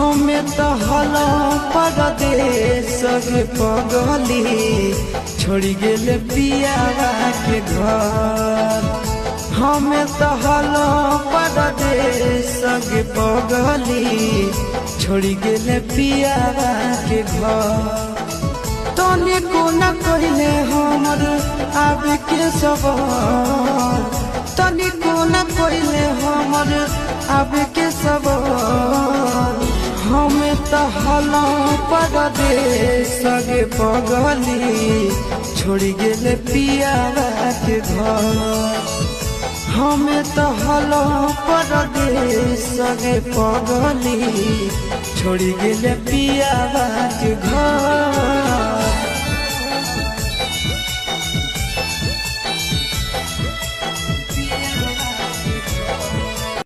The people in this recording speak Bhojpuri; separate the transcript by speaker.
Speaker 1: हमें तो हलो परदेश गे पगली छोड़ गेले पियावा के घर। हमें तो हलो परदेश गे पगली छोड़ गेले पियावा के घर। तने को न कहले हमर आवे के सवाल, तने को न कहले हमर आवे के सवाल। हमें तो हलो परदेश गे पगली छोड़ गेले पियावा के घर। हमें तो हलो परदेश गे पगली छोड़ गेले पियावा के घर।